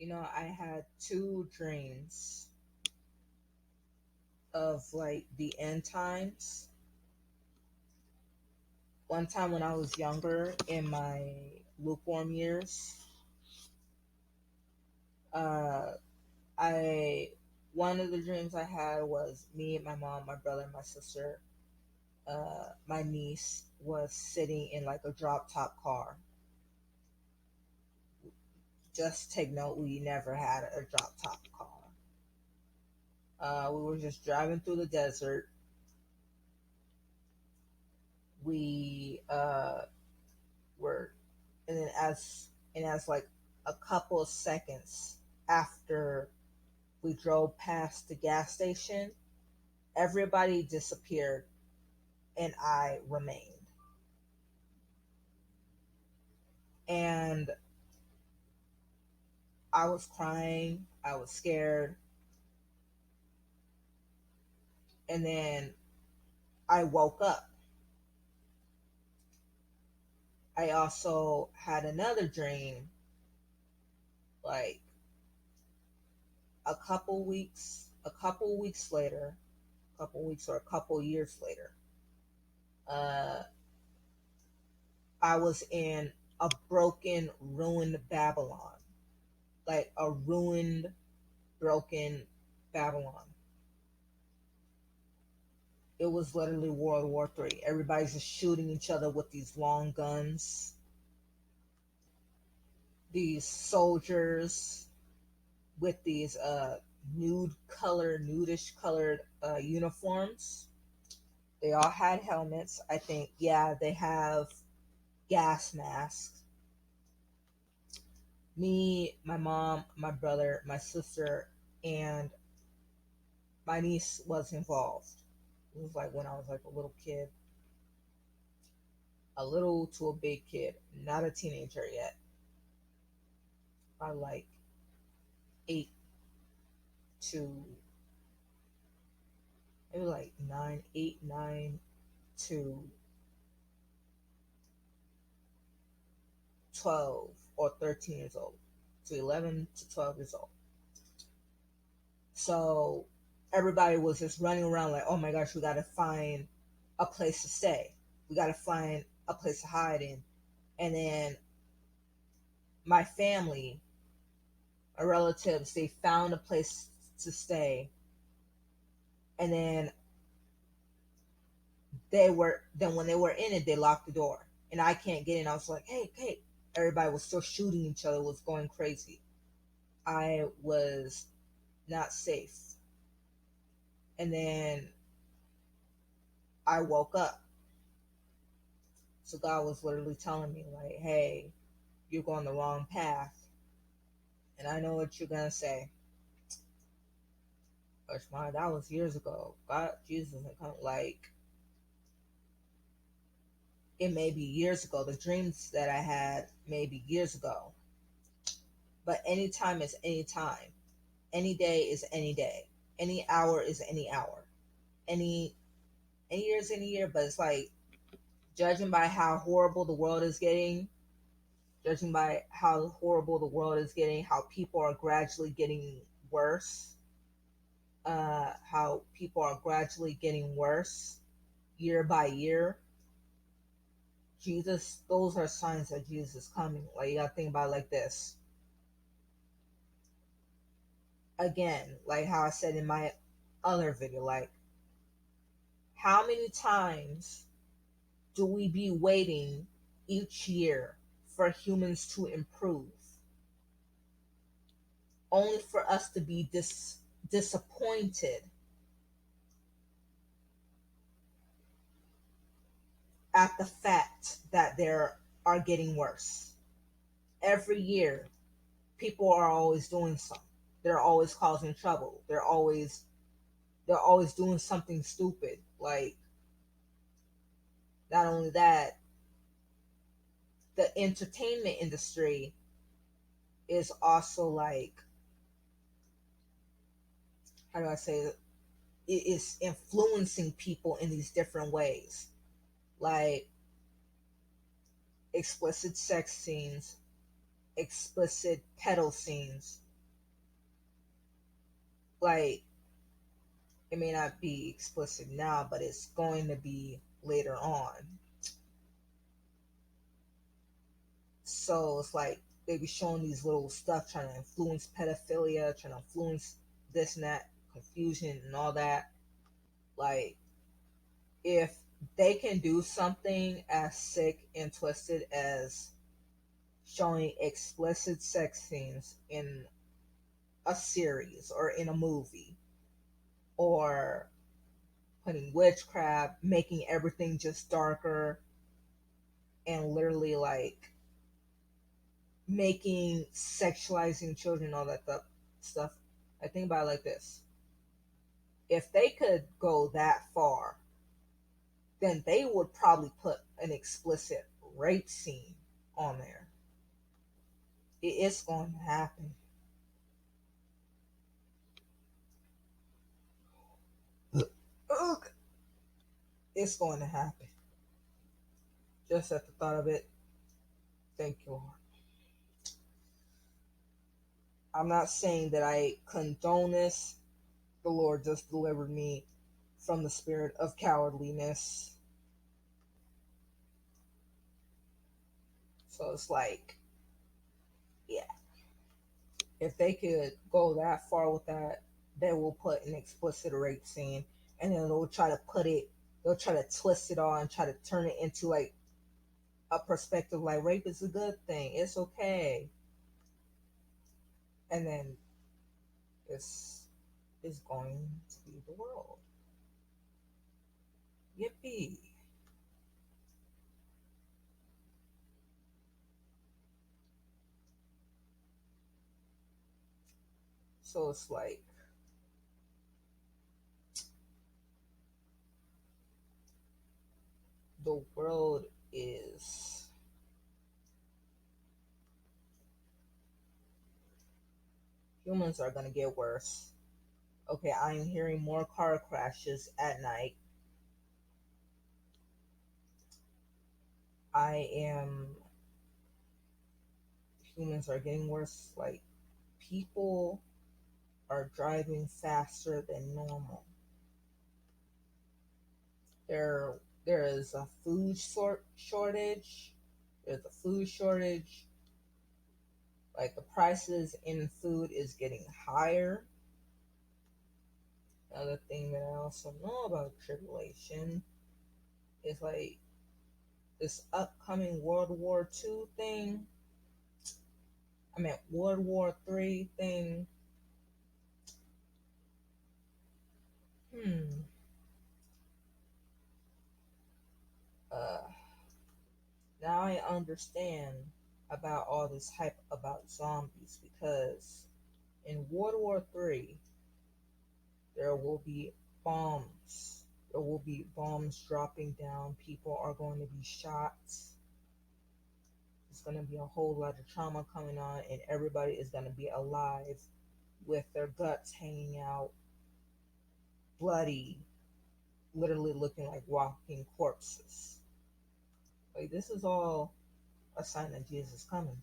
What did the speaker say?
I had two dreams of like the end times. One time when I was younger in my lukewarm years, uh, I one of the dreams I had was me, my mom, my brother, and my sister. My niece was sitting in like a drop top car. Just take note, we never had a drop top car. We were just driving through the desert. We were, and then as like a couple of seconds after we drove past the gas station, everybody disappeared and I remained. And I was crying, I was scared, and then I woke up. I also had another dream, like a couple weeks later, a couple weeks or a couple years later. Uh, I was in a broken, ruined Babylon, like a ruined, broken Babylon. It was literally World War III. Everybody's just shooting each other with these long guns. These soldiers with these nudish colored uniforms. They all had helmets. I think, yeah, they have gas masks. Me, my mom, my brother, my sister, and my niece was involved. It was like when I was like a little kid, a little to a big kid, not a teenager yet. I like 8 to maybe like 9, 8, 9 to 12 or 13 years old, to 11 to 12 years old. So everybody was just running around like, oh my gosh, we got to find a place to stay. We got to find a place to hide in. And then my family, my relatives, they found a place to stay. And then when they were in it, they locked the door. And I can't get in. I was like, hey, hey. Everybody was still shooting each other, was going crazy. I was not safe. And then I woke up. So God was literally telling me, like, hey, you're going the wrong path. And I know what you're going to say. But that was years ago. God, Jesus, like, it may be years ago. The dreams that I had may be years ago. But any time is any time. Any day is any day. Any hour is any hour. Any year is any year. But it's like, judging by how horrible the world is getting, judging by how horrible the world is getting, how people are gradually getting worse, how people are gradually getting worse year by year. Jesus, those are signs that Jesus is coming. Like, you gotta think about it like this. Again, like how I said in my other video, like, how many times do we be waiting each year for humans to improve, only for us to be disappointed at the fact that they are getting worse? Every year, people are always doing something. They're always causing trouble. They're always doing something stupid. Like, not only that, the entertainment industry is also like, how do I say it? It is influencing people in these different ways, like explicit sex scenes, explicit pedal scenes, Like, it may not be explicit now, but it's going to be later on. So it's like they be showing these little stuff trying to influence pedophilia, trying to influence this and that, confusion and all that. Like, if they can do something as sick and twisted as showing explicit sex scenes in a series or in a movie, or putting witchcraft, making everything just darker, and literally like making sexualizing children, all that stuff. I think about it like this: if they could go that far, then they would probably put an explicit rape scene on there. It's going to happen. Ugh. It's going to happen. Just at the thought of it, thank you, Lord. I'm not saying that I condone this. The Lord just delivered me from the spirit of cowardliness. So it's like, yeah, if they could go that far with that, they will put an explicit rape scene, and then they'll try to put it, they'll try to twist it all and try to turn it into like a perspective like rape is a good thing, it's okay, and then this is going to be the world. Yippee! So it's like, the world is, humans are gonna get worse. Okay, I am hearing more car crashes at night. I am, humans are getting worse. Like, people are driving faster than normal. There is a food shortage. There's a food shortage. Like, the prices in food is getting higher. Another thing that I also know about tribulation is like this upcoming World War II thing. I mean World War III thing. Hmm. Uh, Now I understand about all this hype about zombies, because in World War III there will be bombs. There will be bombs dropping down. People are going to be shot. There's going to be a whole lot of trauma coming on, and everybody is going to be alive with their guts hanging out, bloody, literally looking like walking corpses. Like, this is all a sign that Jesus is coming.